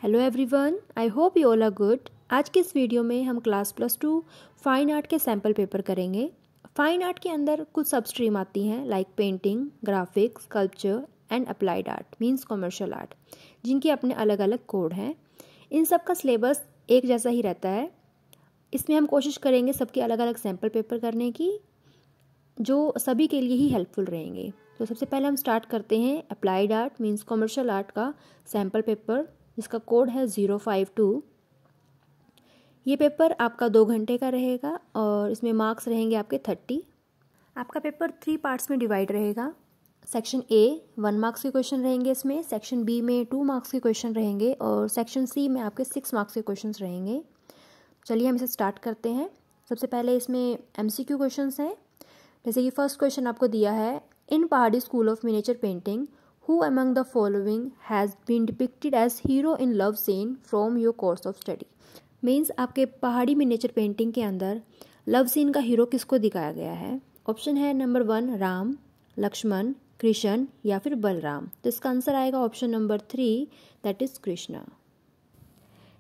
Hello everyone, I hope you all are good. आज के इस वीडियो में हम क्लास +2 फाइन आर्ट के सैम्पल पेपर करेंगे। फाइन आर्ट के अंदर कुछ सब स्ट्रीम आती हैं like painting, graphics, sculpture and applied art means commercial art, जिनके अपने अलग अलग कोड हैं। इन सब का सिलेबस एक जैसा ही रहता है। इसमें हम कोशिश करेंगे सबके अलग अलग सैम्पल पेपर करने की, जो सभी के लिए ही हेल्पफुल रहेंगे। तो सबसे पहले हम स्टार्ट करते हैं applied art means commercial art का सैम्पल पेपर, जिसका कोड है 052। ये पेपर आपका 2 घंटे का रहेगा और इसमें मार्क्स रहेंगे आपके 30। आपका पेपर 3 पार्ट्स में डिवाइड रहेगा। सेक्शन ए 1 मार्क्स के क्वेश्चन रहेंगे इसमें, सेक्शन बी में 2 मार्क्स के क्वेश्चन रहेंगे और सेक्शन सी में आपके 6 मार्क्स के क्वेश्चन रहेंगे। चलिए हम इसे स्टार्ट करते हैं। सबसे पहले इसमें MCQ क्वेश्चंस हैं। जैसे कि फर्स्ट क्वेश्चन आपको दिया है, इन पहाड़ी school of miniature painting Who among the following has been depicted as hero in love scene from your course of study? Means आपके पहाड़ी मिनिएचर पेंटिंग के अंदर लव सीन का हीरो किसको दिखाया गया है। ऑप्शन है नंबर 1 राम, लक्ष्मण, कृष्ण या फिर बलराम। तो इसका आंसर आएगा option number 3 that is Krishna.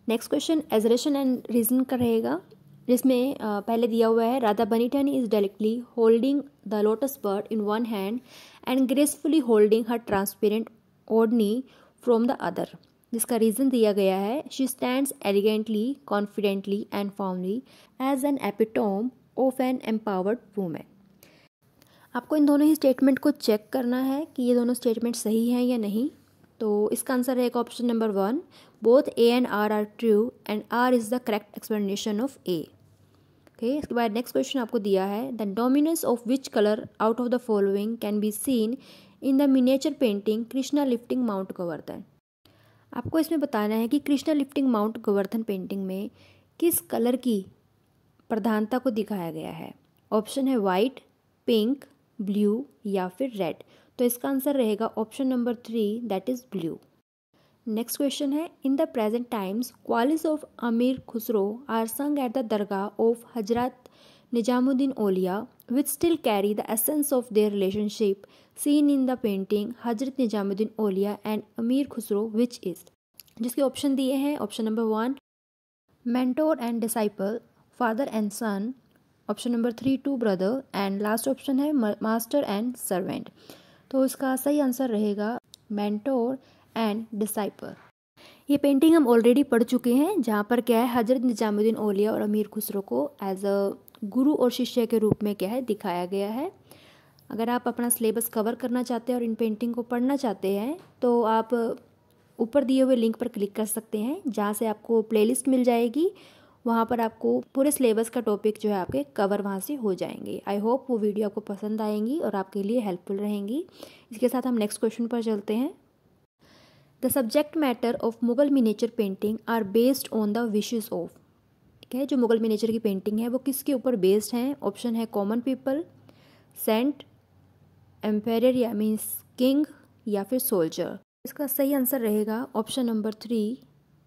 Next question assertion and reason का रहेगा, जिसमें पहले दिया हुआ है Radha Bani Thani is delicately holding the lotus bird in one hand and gracefully holding her transparent odhni from the other. जिसका रीजन दिया गया है she stands elegantly, confidently and formally as an epitome of an empowered women. आपको इन दोनों ही statement को check करना है कि ये दोनों स्टेटमेंट सही हैं या नहीं। तो इसका आंसर रहेगा option number 1, both A and R are true and R is the correct explanation of A। Okay, इसके बाद नेक्स्ट क्वेश्चन आपको दिया है, the dominance of which colour out of the following can be seen in the miniature painting Krishna lifting mount Govardhan. आपको इसमें बताना है कि Krishna lifting mount Govardhan painting में किस कलर की प्रधानता को दिखाया गया है। ऑप्शन है वाइट, पिंक, ब्लू या फिर रेड। तो इसका आंसर रहेगा option number 3 that is blue. Next question है, in the present times qualities of Amir Khusro are sung at the dargah of Hazrat Nizamuddin Auliya which still carry the essence of their relationship seen in the painting Hazrat Nizamuddin Auliya and Amir Khusro which is. जिसके option दिए हैं option number 1 mentor and disciple, father and son, option number 3 2 brother and last option है master and servant. तो इसका सही answer रहेगा mentor and disciple. ये painting हम ऑलरेडी पढ़ चुके हैं, जहाँ पर क्या है हजरत निजामुद्दीन औलिया और अमीर खुसरो को एज अ गुरु और शिष्य के रूप में क्या है दिखाया गया है। अगर आप अपना सिलेबस कवर करना चाहते हैं और इन पेंटिंग को पढ़ना चाहते हैं तो आप ऊपर दिए हुए लिंक पर क्लिक कर सकते हैं, जहाँ से आपको प्लेलिस्ट मिल जाएगी। वहाँ पर आपको पूरे सिलेबस का टॉपिक जो है आपके कवर वहाँ से हो जाएंगे। आई होप वो वीडियो आपको पसंद आएंगी और आपके लिए हेल्पफुल रहेंगी। इसके साथ हम नेक्स्ट क्वेश्चन पर चलते हैं। The subject matter of Mughal miniature painting are based on the wishes of. ठीक है, जो मुगल मिनिएचर की पेंटिंग है वो किसके ऊपर बेस्ड हैं। ऑप्शन है कॉमन पीपल, सेंट, एम्पेयर या मीन्स किंग या फिर सोल्जर। इसका सही आंसर रहेगा option number 3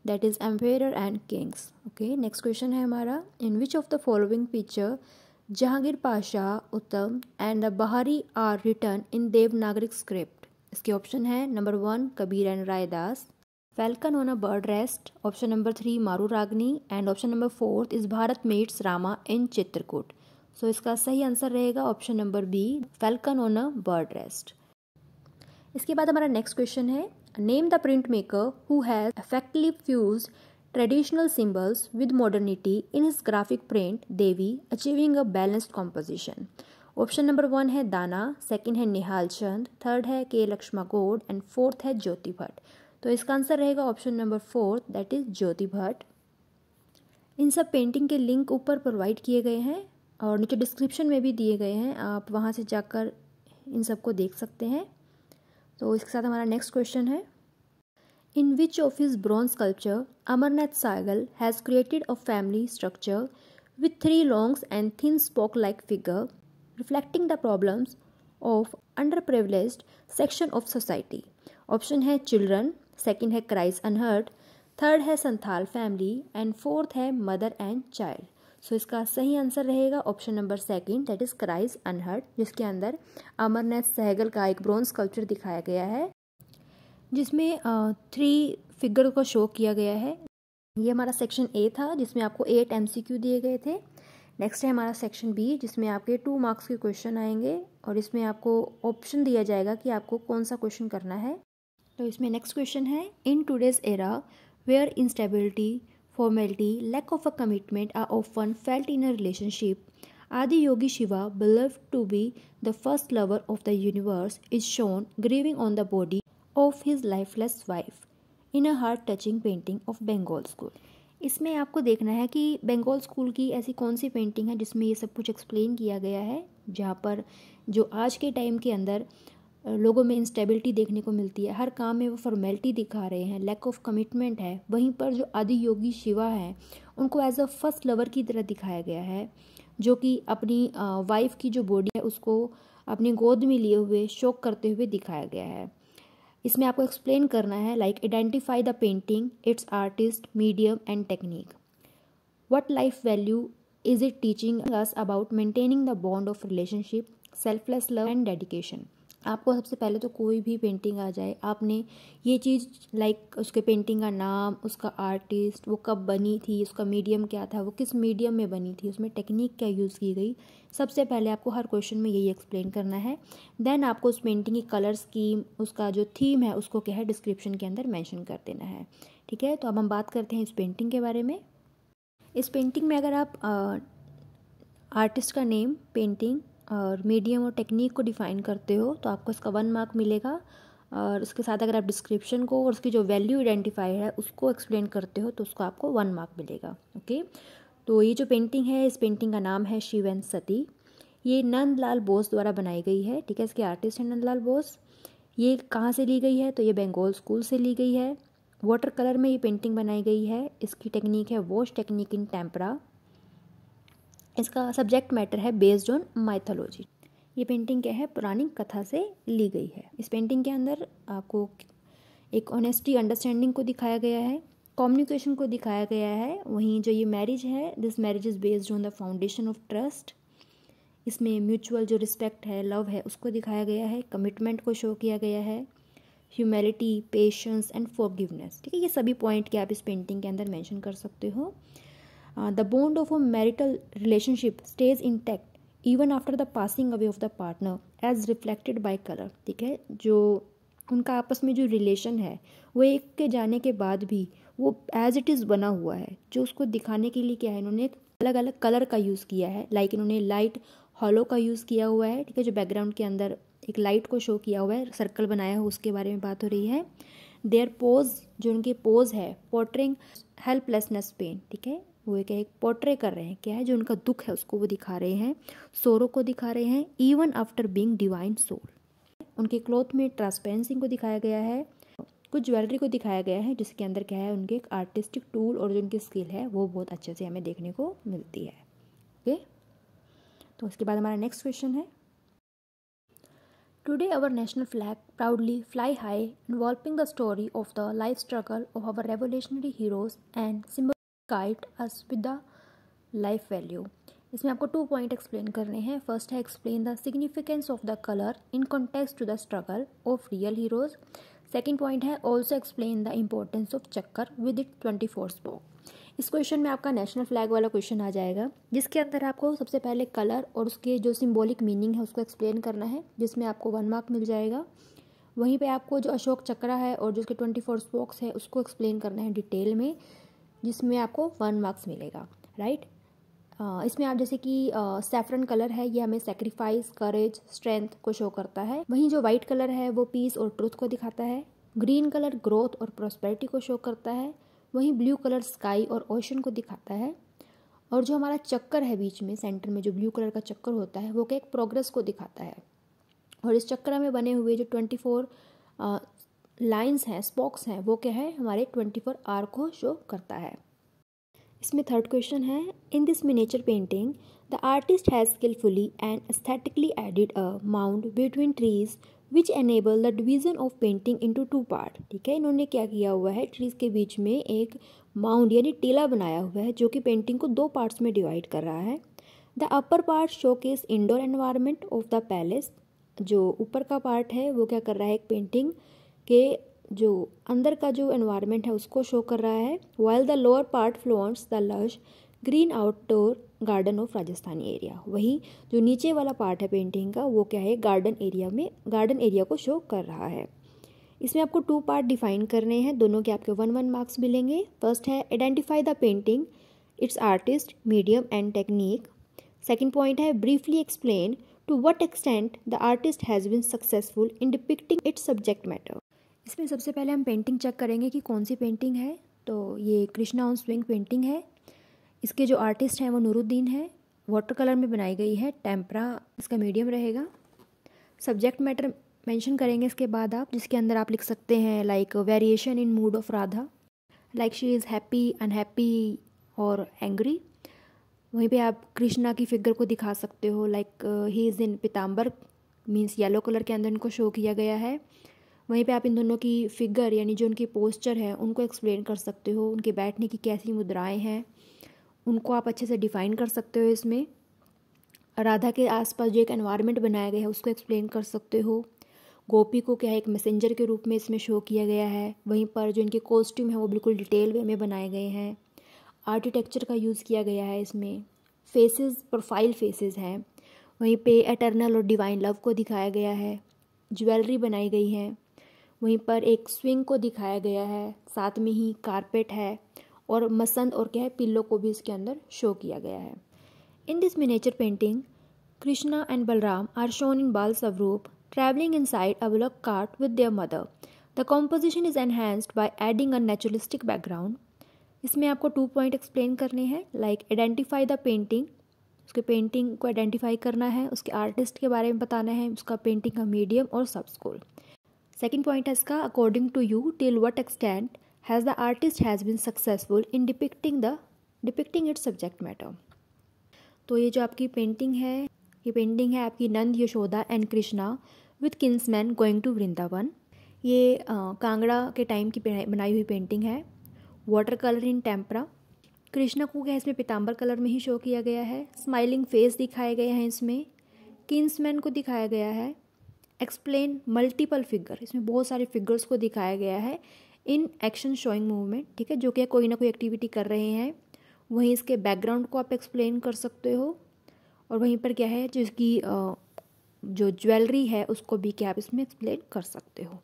that is empire and kings. Okay, next question है हमारा, in which of the following picture Jahangir Pasha, उत्तम एंड द बहारी are written in Devanagari script. इसके ऑप्शन है number 1 Kabir and Raidas, falcon on a bird rest, option number 3 Maru Ragini and option number 4 is Bharat meets Rama in Chitrakoot. So इसका सही answer रहेगा option number B falcon on a bird rest. इसके बाद हमारा next question है, name the print maker who has effectively fused traditional symbols with modernity in his graphic print Devi achieving a balanced composition. Option number 1 है दाना, second है Nihal Chand, third है के Laxma Gaur and fourth है ज्योति भट्ट। तो इसका आंसर रहेगा ऑप्शन नंबर 4 दैट इज ज्योति भट्ट। इन सब पेंटिंग के लिंक ऊपर प्रोवाइड किए गए हैं और नीचे डिस्क्रिप्शन में भी दिए गए हैं, आप वहाँ से जाकर इन सबको देख सकते हैं। तो इसके साथ हमारा नेक्स्ट क्वेश्चन है, in which of his bronze sculpture Amarnath Sehgal has created a family structure with 3 longs and thin spoke like figure reflecting the problems of underprivileged section of society। Option है चिल्ड्रन, सेकंड है cries unheard, third है Santhal family and fourth है mother and child. So इसका सही answer रहेगा option number 2 that is cries unheard, जिसके अंदर अमरनाथ सहगल का एक ब्रॉन्ज स्कल्पचर दिखाया गया है, जिसमें 3 फिगर को शो किया गया है। ये हमारा सेक्शन ए था जिसमें आपको 8 MCQ दिए गए थे। नेक्स्ट है हमारा सेक्शन बी जिसमें आपके 2 मार्क्स के क्वेश्चन आएंगे और इसमें आपको ऑप्शन दिया जाएगा कि आपको कौन सा क्वेश्चन करना है। तो इसमें नेक्स्ट क्वेश्चन है, in today's era where instability, formality, lack of a commitment are often felt in a relationship, Adi Yogi Shiva, believed to be the first lover of the universe, is shown grieving on the body of his lifeless wife in a heart-touching painting of Bengal School। इसमें आपको देखना है कि Bengal school की ऐसी कौन सी painting है जिसमें ये सब कुछ एक्सप्लेन किया गया है, जहाँ पर जो आज के टाइम के अंदर लोगों में इंस्टेबिलिटी देखने को मिलती है, हर काम में वो फॉर्मेलिटी दिखा रहे हैं, लैक ऑफ कमिटमेंट है। वहीं पर जो आदि योगी शिवा हैं उनको एज अ फर्स्ट लवर की तरह दिखाया गया है, जो कि अपनी वाइफ की जो बॉडी है उसको अपनी गोद में लिए हुए शोक करते हुए दिखाया गया है। इसमें आपको एक्सप्लेन करना है like identify the painting, its artist, medium and technique, what life value is it teaching us about maintaining the bond of relationship, selfless love and dedication. आपको सबसे पहले तो कोई भी पेंटिंग आ जाए, आपने ये चीज़ लाइक उसके पेंटिंग का नाम, उसका आर्टिस्ट, वो कब बनी थी, उसका मीडियम क्या था, वो किस मीडियम में बनी थी, उसमें टेक्निक क्या यूज़ की गई, सबसे पहले आपको हर क्वेश्चन में यही एक्सप्लेन करना है। देन आपको उस पेंटिंग की कलर स्कीम, उसका जो थीम है उसको क्या है डिस्क्रिप्शन के अंदर मैंशन कर देना है। ठीक है, तो अब हम बात करते हैं इस पेंटिंग के बारे में। इस पेंटिंग में अगर आप आर्टिस्ट का नेम, पेंटिंग और मीडियम और टेक्निक को डिफ़ाइन करते हो तो आपको इसका 1 मार्क मिलेगा, और उसके साथ अगर आप डिस्क्रिप्शन को और उसकी जो वैल्यू आइडेंटिफाई है उसको एक्सप्लेन करते हो तो उसको आपको 1 मार्क मिलेगा। ओके, तो ये जो पेंटिंग है, इस पेंटिंग का नाम है शिव एंड सती। ये नंदलाल बोस द्वारा बनाई गई है। ठीक है, इसके आर्टिस्ट हैं नंदलाल बोस। ये कहाँ से ली गई है, तो ये बंगाल स्कूल से ली गई है। वाटर कलर में ये पेंटिंग बनाई गई है। इसकी टेक्निक है वॉश टेक्निक इन टेम्परा। इसका सब्जेक्ट मैटर है बेस्ड ऑन माइथोलॉजी। ये पेंटिंग क्या है, पौराणिक कथा से ली गई है। इस पेंटिंग के अंदर आपको एक ऑनेस्टी, अंडरस्टैंडिंग को दिखाया गया है, कम्युनिकेशन को दिखाया गया है। वहीं जो ये मैरिज है, this marriage is based on the foundation of trust. इसमें म्यूचुअल जो रिस्पेक्ट है, लव है, उसको दिखाया गया है, कमिटमेंट को शो किया गया है, ह्यूमैलिटी, पेशेंस एंड फॉरगिवनेस। ठीक है, ये सभी पॉइंट के आप इस पेंटिंग के अंदर मेंशन कर सकते हो। The bond of a marital relationship stays intact even after the passing away of the partner as reflected by color। ठीक है, जो उनका आपस में जो रिलेशन है वो एक के जाने के बाद भी वो एज इट इज़ बना हुआ है। जो उसको दिखाने के लिए क्या है, इन्होंने अलग अलग कलर का यूज़ किया है। लाइक इन्होंने लाइट हॉलो का यूज़ किया हुआ है। ठीक है, जो बैकग्राउंड के अंदर एक लाइट को शो किया हुआ है, सर्कल बनाया हुआ, उसके बारे में बात हो रही है। देयर पोज, जो उनकी पोज है, पोर्ट्रेइंग हेल्पलेसनेस पेन। ठीक है, वो एक पोर्ट्रे कर रहे हैं, क्या है जो उनका दुख है उसको वो दिखा रहे हैं, सोरो को दिखा रहे हैं, even after being divine soul. उनके क्लॉथ में ट्रांसपेरेंसी को दिखाया गया है, कुछ ज्वेलरी को दिखाया गया है जिसके अंदर क्या है, उनके एक आर्टिस्टिक टूल और जो उनकी स्किल है वो बहुत अच्छे से हमें देखने को मिलती है। ओके, तो उसके बाद हमारा नेक्स्ट क्वेश्चन है, today our national flag proudly fly high involving the story of the life struggle of our revolutionary heroes and symbol guide us with the life value. इसमें आपको 2 पॉइंट एक्सप्लेन करने हैं। First है explain the significance of the colour in context to the struggle of real heroes. Second point है also explain the importance of chakra with it 24 spoke. इस question में आपका national flag वाला क्वेश्चन आ जाएगा, जिसके अंदर आपको सबसे पहले कलर और उसके जो सिम्बॉलिक मीनिंग है उसको एक्सप्लेन करना है, जिसमें आपको 1 मार्क मिल जाएगा। वहीं पे आपको जो अशोक चक्र है और जो उसके 24 स्पोक्स है उसको एक्सप्लेन करना है डिटेल में, जिसमें आपको 1 मार्क्स मिलेगा। राइट, इसमें आप जैसे कि सैफरन कलर है, ये हमें सेक्रीफाइस, करेज, स्ट्रेंथ को शो करता है। वहीं जो वाइट कलर है वो पीस और ट्रुथ को दिखाता है। ग्रीन कलर ग्रोथ और प्रॉस्पेरिटी को शो करता है। वहीं ब्लू कलर स्काई और ओशन को दिखाता है। और जो हमारा चक्कर है बीच में सेंटर में जो ब्लू कलर का चक्कर होता है वो क्या एक प्रोग्रेस को दिखाता है। और इस चक्र में बने हुए जो 24 लाइंस हैं, स्पॉक्स हैं, वो क्या है हमारे 24 आर को शो करता है। इसमें थर्ड क्वेश्चन है, in this miniature painting the artist has skilfully and aesthetically added a mound between trees which enable the division of painting into 2 part. ठीक है, इन्होंने क्या किया हुआ है, ट्रीज के बीच में एक माउंड यानी टीला बनाया हुआ है जो कि पेंटिंग को 2 पार्ट्स में डिवाइड कर रहा है। The upper part showcase indoor environment of the palace. जो ऊपर का पार्ट है वो क्या कर रहा है, एक पेंटिंग के जो अंदर का जो एनवायरनमेंट है उसको शो कर रहा है, while the lower part flaunts the lush green outdoor garden of Rajasthani area. वही जो नीचे वाला पार्ट है पेंटिंग का वो क्या है, गार्डन एरिया को शो कर रहा है। इसमें आपको 2 पार्ट डिफाइन करने हैं, दोनों के आपके 1-1 मार्क्स मिलेंगे। फर्स्ट है identify the painting, its artist, medium and technique. Second point है briefly explain to what extent the artist has been successful in depicting its subject matter. इसमें सबसे पहले हम पेंटिंग चेक करेंगे कि कौन सी पेंटिंग है। तो ये कृष्णा ऑन स्विंग पेंटिंग है। इसके जो आर्टिस्ट हैं वो नूरुद्दीन है। वाटर कलर में बनाई गई है, टेम्परा इसका मीडियम रहेगा। सब्जेक्ट मैटर मेंशन करेंगे इसके बाद आप, जिसके अंदर आप लिख सकते हैं like variation in mood off Radha, like she is happy, unhappy और एंग्री। वहीं पे आप कृष्णा की फिगर को दिखा सकते हो, like he is in pitambar, means yellow colour के अंदर इनको शो किया गया है। वहीं पे आप इन दोनों की फिगर यानी जो उनकी पोस्चर है उनको एक्सप्लेन कर सकते हो, उनके बैठने की कैसी मुद्राएं हैं उनको आप अच्छे से डिफ़ाइन कर सकते हो। इसमें राधा के आसपास जो एक एनवायरनमेंट बनाया गया है उसको एक्सप्लेन कर सकते हो। गोपी को क्या है, एक मैसेंजर के रूप में इसमें शो किया गया है। वहीं पर जो इनके कॉस्ट्यूम है वो बिल्कुल डिटेल वे में बनाए गए हैं। आर्किटेक्चर का यूज़ किया गया है इसमें। फेसेस प्रोफाइल फेसेस हैं। वहीं पे एटर्नल और डिवाइन लव को दिखाया गया है। ज्वेलरी बनाई गई है। वहीं पर एक स्विंग को दिखाया गया है, साथ में ही कारपेट है और मसंद और क्या है पिल्लो को भी इसके अंदर शो किया गया है। In this miniature painting Krishna and Balram are shown in bal swaroop traveling inside a bullock cart with their mother. The composition is enhanced by adding a naturalistic background. इसमें आपको 2 पॉइंट एक्सप्लेन करने हैं, लाइक आइडेंटिफाई द पेंटिंग, उसके painting को identify करना है, उसके artist के बारे में बताना है, उसका पेंटिंग का मीडियम और सब स्कूल। सेकेंड पॉइंट है इसका according to you till what extent has the artist has been successful in depicting its subject matter. तो ये जो आपकी पेंटिंग है, ये पेंटिंग है आपकी Nand Yashoda and Krishna with kinsmen going to Vrindavan. ये कांगड़ा के टाइम की बनाई हुई पेंटिंग है। Water colour in tempera. Krishna को क्या इसमें पीताम्बर कलर में ही शो किया गया है। स्माइलिंग फेस दिखाए गए हैं इसमें। किंग्समैन को दिखाया गया है। एक्सप्लेन मल्टीपल फिगर, इसमें बहुत सारे फिगर्स को दिखाया गया है इन एक्शन शोइंग मूवमेंट, ठीक है, जो कि कोई ना कोई एक्टिविटी कर रहे हैं। वहीं इसके बैकग्राउंड को आप एक्सप्लेन कर सकते हो और वहीं पर क्या है जिसकी जो ज्वेलरी है उसको भी क्या आप इसमें एक्सप्लेन कर सकते हो।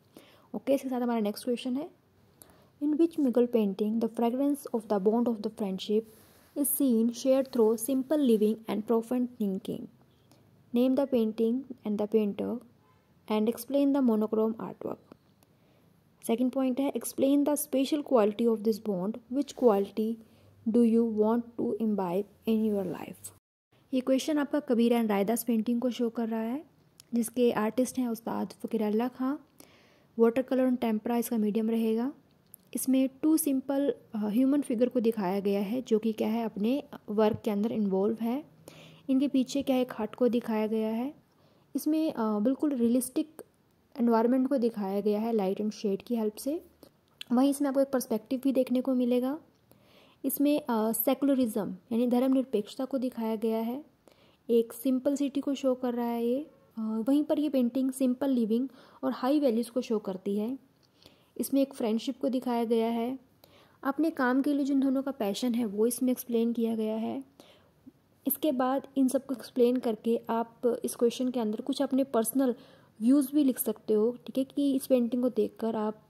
ओके, इसके साथ हमारा नेक्स्ट क्वेश्चन है, in which Mughal painting the fragrance of the bond of the friendship is seen shared through simple living and profound thinking. Name the painting and the painter and explain the monochrome artwork. Second point है explain the special quality of this bond, which quality do you want to imbibe in your life. ये question आपका Kabir and Raidas painting को show कर रहा है, जिसके artist हैं उस्ताद फ़कीरुल्लाह खां। Water colour और टेम्परा इसका मीडियम रहेगा। इसमें 2 सिंपल ह्यूमन फिगर को दिखाया गया है जो कि क्या है अपने वर्क के अंदर इन्वॉल्व है। इनके पीछे क्या है एक हट को दिखाया गया है। इसमें बिल्कुल रियलिस्टिक एनवायरनमेंट को दिखाया गया है लाइट एंड शेड की हेल्प से। वहीं इसमें आपको एक पर्सपेक्टिव भी देखने को मिलेगा। इसमें सेकुलरिज्म यानी धर्मनिरपेक्षता को दिखाया गया है। एक सिंपल सिटी को शो कर रहा है ये। वहीं पर ये पेंटिंग सिंपल लिविंग और हाई वैल्यूज़ को शो करती है। इसमें एक फ्रेंडशिप को दिखाया गया है। अपने काम के लिए जिन दोनों का पैशन है वो इसमें एक्सप्लेन किया गया है। इसके बाद इन सबको एक्सप्लेन करके आप इस क्वेश्चन के अंदर कुछ अपने पर्सनल व्यूज़ भी लिख सकते हो, ठीक है, कि इस पेंटिंग को देखकर आप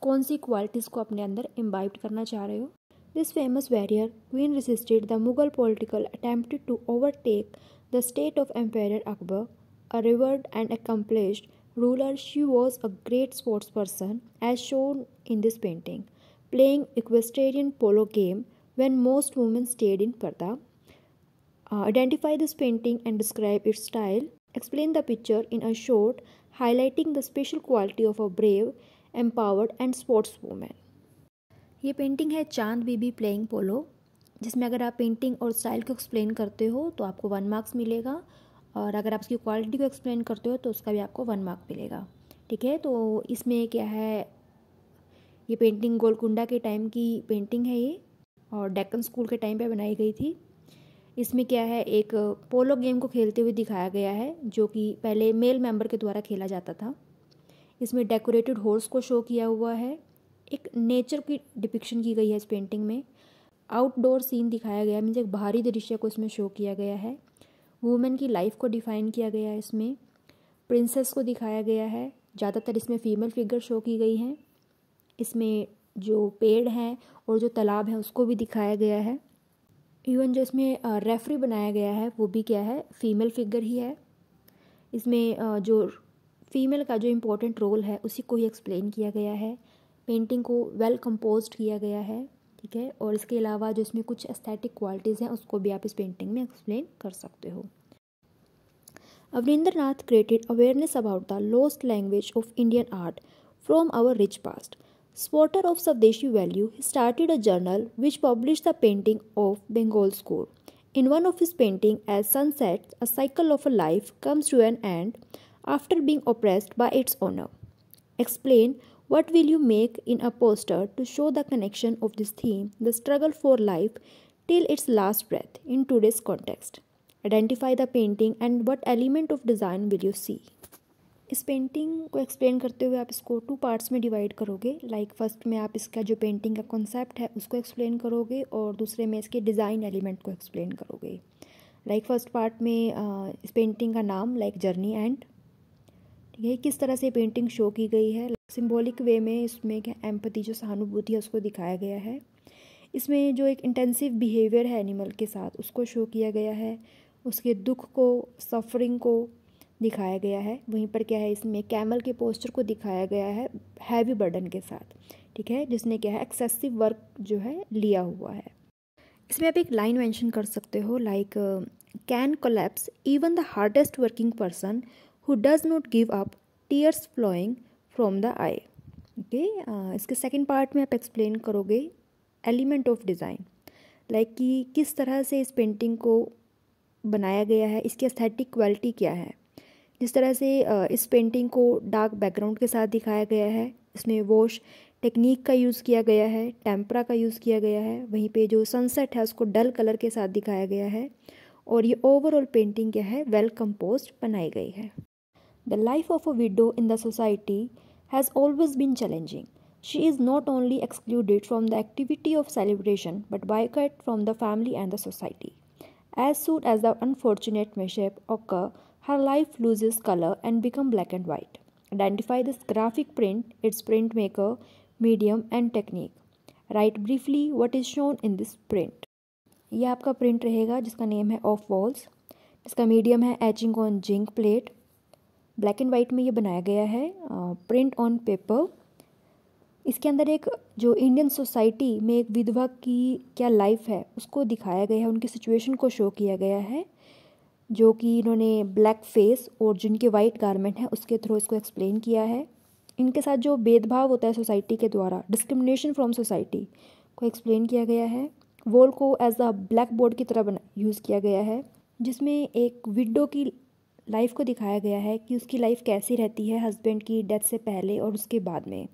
कौन सी क्वालिटीज़ को अपने अंदर इम्बाइब करना चाह रहे हो। This famous warrior queen resisted the Mughal political attempt to overtake the state of Emperor Akbar. A revered and accomplished ruler, she was a great sportsperson as shown in this painting, playing equestrian polo game when most women stayed in parda. Identify this painting and describe its style. Explain the picture in a short, highlighting the special quality of a brave, empowered and sportswoman. ये painting है चांद बीबी playing पोलो, जिसमें अगर आप painting और style को explain करते हो तो आपको 1 मार्क्स मिलेगा और अगर आप उसकी क्वालिटी को एक्सप्लेन करते हो तो उसका भी आपको 1 मार्क मिलेगा, ठीक है। तो इसमें क्या है, ये पेंटिंग गोलकुंडा के टाइम की पेंटिंग है ये और डेक्कन स्कूल के टाइम पे बनाई गई थी। इसमें क्या है एक पोलो गेम को खेलते हुए दिखाया गया है जो कि पहले मेल मेंबर के द्वारा खेला जाता था। इसमें डेकोरेटेड हॉर्स को शो किया हुआ है। एक नेचर की डिपिक्शन की गई है इस पेंटिंग में। आउटडोर सीन दिखाया गया है, मीन्स एक बाहरी दृश्य को इसमें शो किया गया है। वुमेन की लाइफ को डिफाइन किया गया है इसमें। प्रिंसेस को दिखाया गया है, ज़्यादातर इसमें फीमेल फिगर शो की गई हैं। इसमें जो पेड़ हैं और जो तालाब है उसको भी दिखाया गया है। इवन जो इसमें रेफरी बनाया गया है वो भी क्या है, फीमेल फिगर ही है। इसमें जो फीमेल का जो इम्पोर्टेंट रोल है उसी को ही एक्सप्लेन किया गया है। पेंटिंग को वेल कंपोज्ड किया गया है, ठीक है। और इसके अलावा जो इसमें कुछ एस्थेटिक क्वालिटीज़ हैं उसको भी आप इस पेंटिंग में एक्सप्लेन कर सकते हो। Avindranath created awareness about the lost language of Indian art from our rich past. Supporter of Swadeshi value, he started a journal which published the painting of Bengal school. In one of his paintings, as sunset, a cycle of a life comes to an end after being oppressed by its owner. Explain what will you make in a poster to show the connection of this theme, the struggle for life till its last breath, in today's context. Identify the painting and what element of design will you see. इस painting को explain करते हुए आप इसको 2 parts में divide करोगे। Like first में आप इसका जो पेंटिंग का कॉन्सेप्ट है उसको एक्सप्लेन करोगे और दूसरे में इसके डिज़ाइन एलिमेंट को एक्सप्लेन करोगे। लाइक फर्स्ट पार्ट में इस पेंटिंग का नाम लाइक जर्नी एंड, ठीक है, किस तरह से पेंटिंग शो की गई है। सिंबॉलिक वे में इसमें क्या एम्पैथी, जो सहानुभूति है उसको दिखाया गया है। इसमें जो एक इंटेंसिव बिहेवियर है एनिमल के साथ उसको शो किया गया है। उसके दुख को, सफरिंग को दिखाया गया है। वहीं पर क्या है, इसमें कैमल के पोस्टर को दिखाया गया है हैवी बर्डन के साथ, ठीक है, जिसने क्या है एक्सेसिव वर्क जो है लिया हुआ है। इसमें आप एक लाइन मेंशन कर सकते हो like can collapse even the hardest working person who does not give up, tears flowing from the eye. Okay, इसके सेकेंड पार्ट में आप एक्सप्लेन करोगे एलिमेंट ऑफ डिज़ाइन, लाइक कि किस तरह से इस पेंटिंग को बनाया गया है, इसकी एस्थेटिक क्वालिटी क्या है। जिस तरह से इस पेंटिंग को डार्क बैकग्राउंड के साथ दिखाया गया है, इसमें वॉश टेक्निक का यूज़ किया गया है, टेम्परा का यूज़ किया गया है। वहीं पे जो सनसेट है उसको डल कलर के साथ दिखाया गया है और ये ओवरऑल पेंटिंग क्या है, वेल कंपोज्ड बनाई गई है। The life of a widow in the society has always been challenging. She is not only excluded from the activity of celebration but boycotted from the family and the society. As soon as the unfortunate mishap occurs, her life loses color and becomes black and white. Identify this graphic print, its printmaker, medium and technique. Write briefly what is shown in this print. यह आपका print रहेगा जिसका name है of walls, जिसका medium है etching on zinc plate. Black and white में ये बनाया गया है, प्रिंट ऑन पेपर। इसके अंदर एक जो इंडियन सोसाइटी में एक विधवा की क्या लाइफ है उसको दिखाया गया है, उनकी सिचुएशन को शो किया गया है, जो कि इन्होंने ब्लैक फेस और जिनके वाइट गारमेंट हैं उसके थ्रू इसको एक्सप्लेन किया है। इनके साथ जो भेदभाव होता है सोसाइटी के द्वारा, डिस्क्रिमिनेशन फ्रॉम सोसाइटी को एक्सप्लेन किया गया है। वॉल को एज अ ब्लैक बोर्ड की तरह यूज़ किया गया है, जिसमें एक विडो की लाइफ को दिखाया गया है कि उसकी लाइफ कैसी रहती है हस्बैंड की डेथ से पहले और उसके बाद में।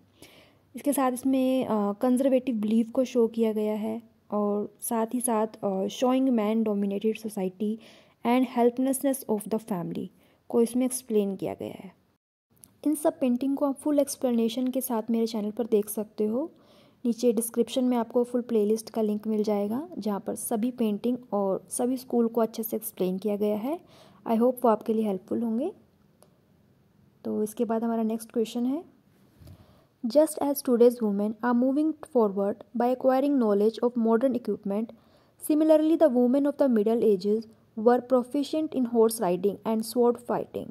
इसके साथ इसमें कंजर्वेटिव बिलीफ को शो किया गया है और साथ ही साथ showing man dominated society and helplessness of the family को इसमें एक्सप्लेन किया गया है। इन सब पेंटिंग को आप फुल एक्सप्लेनेशन के साथ मेरे चैनल पर देख सकते हो। नीचे डिस्क्रिप्शन में आपको फुल प्लेलिस्ट का लिंक मिल जाएगा जहाँ पर सभी पेंटिंग और सभी स्कूल को अच्छे से एक्सप्लेन किया गया है। आई होप वो आपके लिए हेल्पफुल होंगे। तो इसके बाद हमारा नेक्स्ट क्वेश्चन है, Just as today's women are moving forward by acquiring knowledge of modern equipment, similarly the women of the Middle Ages were proficient in horse riding and sword fighting.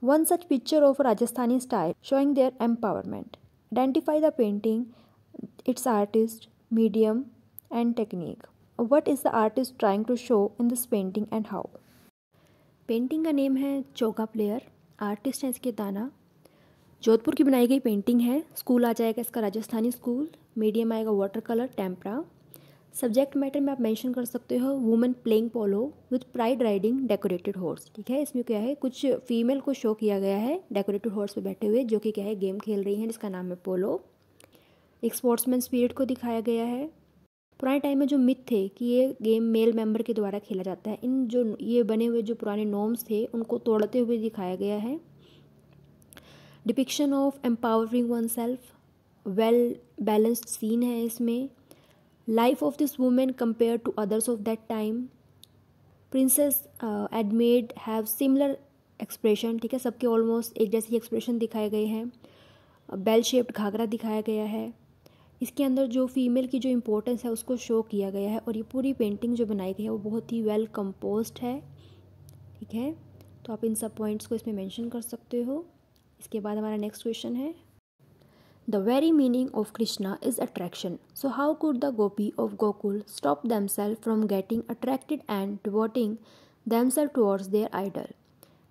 One such picture of Rajasthani style showing their empowerment. Identify the painting, its artist, medium and technique. What is the artist trying to show in this painting and how? Painting का name है चौका player, artist हैं इसके दाना। जोधपुर की बनाई गई painting है। स्कूल आ जाएगा इसका राजस्थानी स्कूल, मीडियम आएगा water colour tempera. Subject matter में आप मेंशन कर सकते हो women playing polo with pride riding decorated horse, ठीक है। इसमें क्या है, कुछ फीमेल को शो किया गया है डेकोरेटेड हॉर्स पे बैठे हुए, जो कि क्या है गेम खेल रही हैं जिसका नाम है पोलो। एक स्पोर्ट्समैन स्पिरिट को दिखाया गया है। पुराने टाइम में जो मिथ थे कि ये गेम मेल मेंबर के द्वारा खेला जाता है, इन जो ये बने हुए जो पुराने नॉर्म्स थे उनको तोड़ते हुए दिखाया गया है। Depiction of empowering one self, well balanced scene है इसमें. Life of this women compare to others of that time. Princess एडमेड हैव सिमिलर एक्सप्रेशन, ठीक है, सबके ऑलमोस्ट एक जैसे एक्सप्रेशन दिखाए गए हैं. बेल शेप्ड घाघरा दिखाया गया है. इसके अंदर जो फीमेल की जो इम्पोर्टेंस है उसको शो किया गया है. और ये पूरी पेंटिंग जो बनाई गई है वो बहुत ही वेल कंपोज्ड है, ठीक है. तो आप इन सब पॉइंट्स को इसमें मेंशन कर सकते हो. इसके बाद हमारा नेक्स्ट क्वेश्चन है, the very meaning of Krishna is attraction, so how could the Gopi of Gokul stop themselves from getting attracted and devoting themselves towards their idol.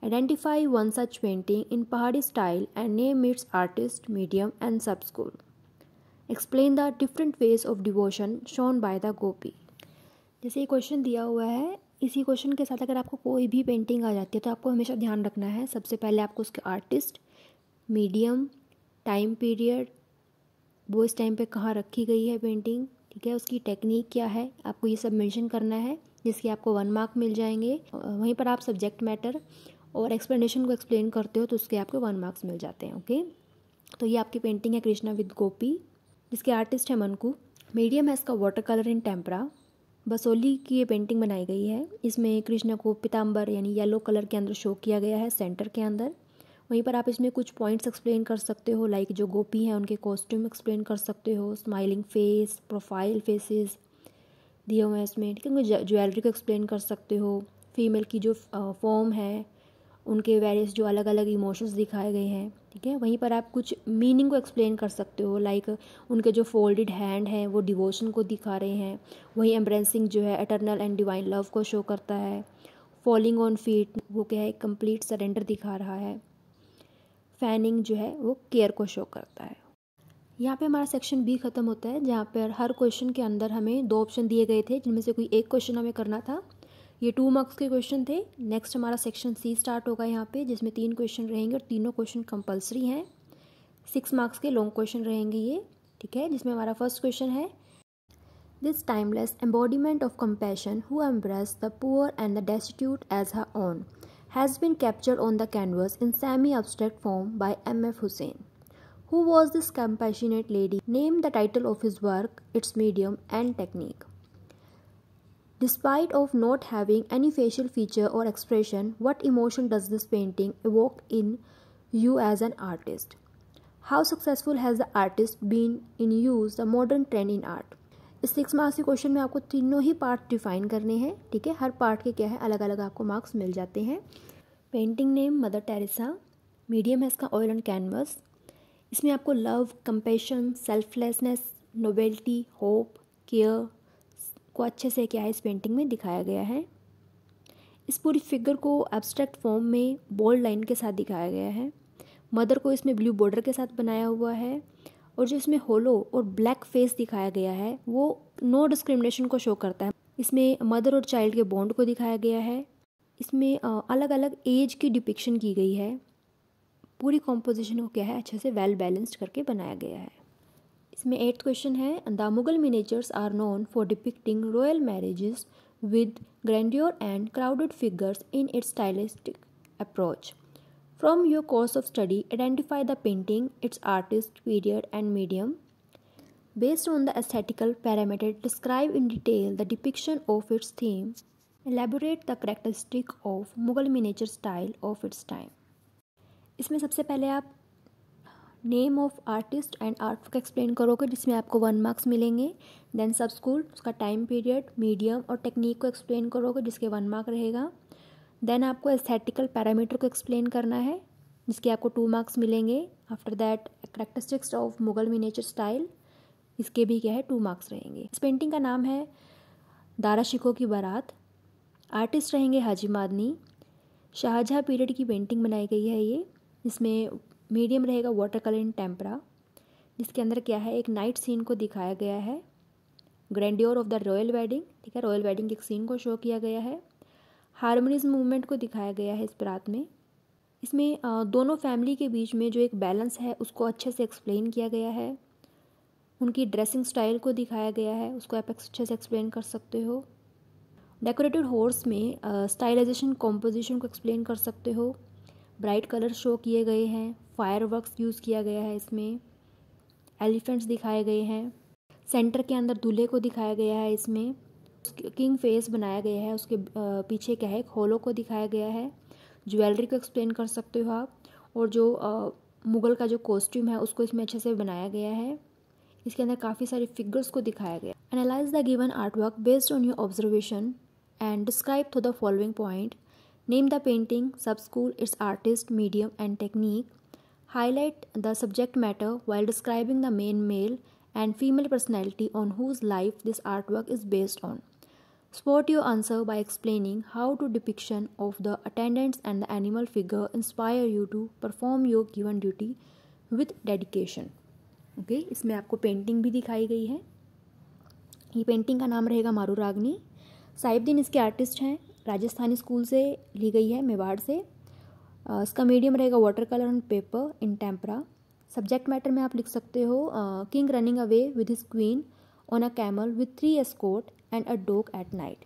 Identify one such painting in Pahadi style and name its artist, medium and sub-school. Explain the different ways of devotion shown by the gopi. जैसे ये question दिया हुआ है, इसी question के साथ अगर आपको कोई भी पेंटिंग आ जाती है तो आपको हमेशा ध्यान रखना है, सबसे पहले आपको उसके आर्टिस्ट, मीडियम, टाइम पीरियड, वो इस टाइम पे कहाँ रखी गई है पेंटिंग, ठीक है, उसकी टेक्निक क्या है, आपको ये सब मेंशन करना है, जिसके आपको 1 मार्क मिल जाएंगे. वहीं पर आप सब्जेक्ट मैटर और एक्सप्लेनेशन को एक्सप्लेन करते हो तो उसके आपको 1 मार्क्स मिल जाते हैं. ओके, तो ये आपकी पेंटिंग है कृष्णा विद गोपी, जिसके आर्टिस्ट है मनकू. मीडियम है इसका water colour in tempera. Basoli की ये पेंटिंग बनाई गई है. इसमें कृष्णा को पीताम्बर यानी येलो कलर के अंदर शो किया गया है सेंटर के अंदर. वहीं पर आप इसमें कुछ पॉइंट्स एक्सप्लेन कर सकते हो, लाइक जो गोपी हैं उनके कॉस्ट्यूम एक्सप्लेन कर सकते हो, स्माइलिंग फेस, प्रोफाइल फेसेस दिए हुए हैं इसमें, ठीक है. ज्वेलरी को एक्सप्लेन कर सकते हो, फीमेल की जो फॉर्म है, उनके वेरियस जो अलग अलग इमोशंस दिखाए गए हैं, ठीक है. वहीं पर आप कुछ मीनिंग को एक्सप्लेन कर सकते हो, लाइक उनके जो फोल्डेड हैंड हैं वो डिवोशन को दिखा रहे हैं. वहीं एम्ब्रेसिंग जो है एटर्नल एंड डिवाइन लव को शो करता है. फॉलिंग ऑन फीट वो क्या है, कंप्लीट सरेंडर दिखा रहा है. फैनिंग जो है वो केयर को शो करता है. यहाँ पे हमारा सेक्शन बी खत्म होता है, जहाँ पर हर क्वेश्चन के अंदर हमें 2 ऑप्शन दिए गए थे, जिनमें से कोई एक क्वेश्चन हमें करना था. ये 2 मार्क्स के क्वेश्चन थे. नेक्स्ट हमारा सेक्शन सी स्टार्ट होगा यहाँ पे, जिसमें 3 क्वेश्चन रहेंगे और तीनों क्वेश्चन कंपलसरी हैं. 6 मार्क्स के लॉन्ग क्वेश्चन रहेंगे ये, ठीक है. जिसमें हमारा फर्स्ट क्वेश्चन है, this timeless embodiment of compassion who embrace the poor and the destitute as her own has been captured on the canvas in semi-abstract form by M.F. Hussain. Who was this compassionate lady? Name the title of his work, its medium and technique. Despite of not having any facial feature or expression, what emotion does this painting evoke in you as an artist? How successful has the artist been in use the modern trend in art? इस 6 marks के question में आपको तीनों ही part define करने हैं, ठीक है. हर part के क्या है अलग अलग आपको मार्क्स मिल जाते हैं. Painting name mother Teresa. Medium है इसका ऑयल एंड कैनवस. इसमें आपको love, compassion, selflessness, novelty, hope, care को अच्छे से क्या है इस पेंटिंग में दिखाया गया है. इस पूरी फिगर को एब्स्ट्रैक्ट फॉर्म में बोल्ड लाइन के साथ दिखाया गया है. मदर को इसमें ब्लू बॉर्डर के साथ बनाया हुआ है. और जो इसमें होलो और ब्लैक फेस दिखाया गया है वो नो डिस्क्रिमिनेशन को शो करता है. इसमें मदर और चाइल्ड के बॉन्ड को दिखाया गया है. इसमें अलग अलग एज की डिपिक्शन की गई है. पूरी कॉम्पोजिशन को क्या है अच्छे से वेल बैलेंस्ड करके बनाया गया है. इसमें 8th क्वेश्चन है, the Mughal miniatures are known for depicting royal marriages with grandeur and crowded figures in its stylistic approach. From your course of study, identify the painting, its artist, period, and medium. Based on the aesthetical parameter, describe in detail the depiction of its theme. Elaborate the characteristic of Mughal miniature style of its time. इसमें सबसे पहले आप name of artist and art का explain करोगे, जिसमें आपको 1 marks मिलेंगे. Then सब स्कूल, उसका टाइम पीरियड, मीडियम और टेक्निक को एक्सप्लेन करोगे, जिसके 1 मार्क रहेगा. देन आपको एस्थेटिकल पैरामीटर को एक्सप्लेन करना है, जिसके आपको 2 मार्क्स मिलेंगे. After that characteristics of Mughal miniature style, इसके भी क्या है 2 मार्क्स रहेंगे. इस पेंटिंग का नाम है दारा शिकोह की बारात. आर्टिस्ट रहेंगे हाजी मादनी. शाहजहाँ पीरियड की पेंटिंग बनाई गई है ये. इसमें मीडियम रहेगा वाटर कलर इन टेम्परा, जिसके अंदर क्या है एक नाइट सीन को दिखाया गया है. Grandeur of the royal wedding, ठीक है, रॉयल वेडिंग के एक सीन को शो किया गया है. हार्मोनीज मूवमेंट को दिखाया गया है इस बारात में. इसमें दोनों फैमिली के बीच में जो एक बैलेंस है उसको अच्छे से एक्सप्लेन किया गया है. उनकी ड्रेसिंग स्टाइल को दिखाया गया है, उसको आप अच्छे से एक्सप्लेन कर सकते हो. डेकोरेटेड हॉर्स में स्टाइलाइजेशन कॉम्पोजिशन को एक्सप्लेन कर सकते हो. ब्राइट कलर शो किए गए हैं, फायरवर्क्स यूज़ किया गया है इसमें, एलिफेंट्स दिखाए गए हैं, सेंटर के अंदर दूल्हे को दिखाया गया है, इसमें किंग फेस बनाया गया है, उसके पीछे क्या है एक होलो को दिखाया गया है, ज्वेलरी को एक्सप्लेन कर सकते हो आप, और जो मुग़ल का जो कॉस्ट्यूम है उसको इसमें अच्छे से बनाया गया है। इसके अंदर काफ़ी सारे फिगर्स को दिखाया गया। Analyze the given artwork based on your observation and describe through the following point. Name the painting, sub school, its artist, medium and technique. Highlight the subject matter while describing the main male and female personality on whose life this artwork is based on. Spot your answer by explaining how the depiction of the attendants and the animal figure inspire you to perform your given duty with dedication. Okay, इसमें आपको painting भी दिखाई गई है। ये painting का नाम रहेगा मारूरागनी। साहिबदीन इसके आर्टिस्ट हैं, राजस्थानी स्कूल से ली गई है, मेवाड़ से। इसका मीडियम रहेगा water colour on paper in tempera. Subject matter में आप लिख सकते हो king running away with his queen on a camel with 3 escort and a dog at night.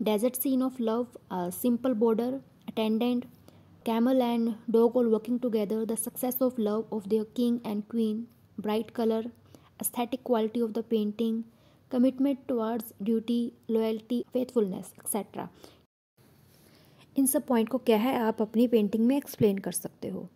Desert scene of love, simple border, attendant, camel and dog all working together, the success of love of their king and queen, bright colour, aesthetic quality of the painting, commitment towards duty, loyalty, faithfulness etcetera. इन सब point को क्या है आप अपनी painting में explain कर सकते हो।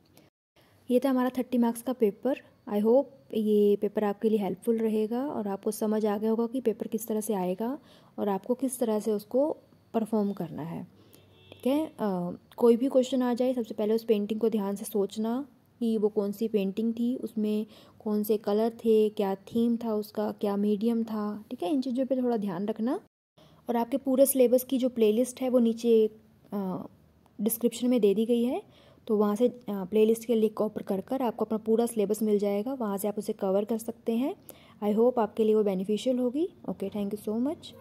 ये था हमारा 30 मार्क्स का पेपर। आई होप ये पेपर आपके लिए हेल्पफुल रहेगा और आपको समझ आ गया होगा कि पेपर किस तरह से आएगा और आपको किस तरह से उसको परफॉर्म करना है। ठीक है, कोई भी क्वेश्चन आ जाए सबसे पहले उस पेंटिंग को ध्यान से सोचना कि वो कौन सी पेंटिंग थी, उसमें कौन से कलर थे, क्या थीम था उसका, क्या मीडियम था। ठीक है, इन चीज़ों पे थोड़ा ध्यान रखना। और आपके पूरे सिलेबस की जो प्लेलिस्ट है वो नीचे डिस्क्रिप्शन में दे दी गई है, तो वहाँ से प्लेलिस्ट के लिंक ओपन कर आपको अपना पूरा सिलेबस मिल जाएगा, वहाँ से आप उसे कवर कर सकते हैं। आई होप आपके लिए वो बेनिफिशियल होगी। Okay, thank you so much.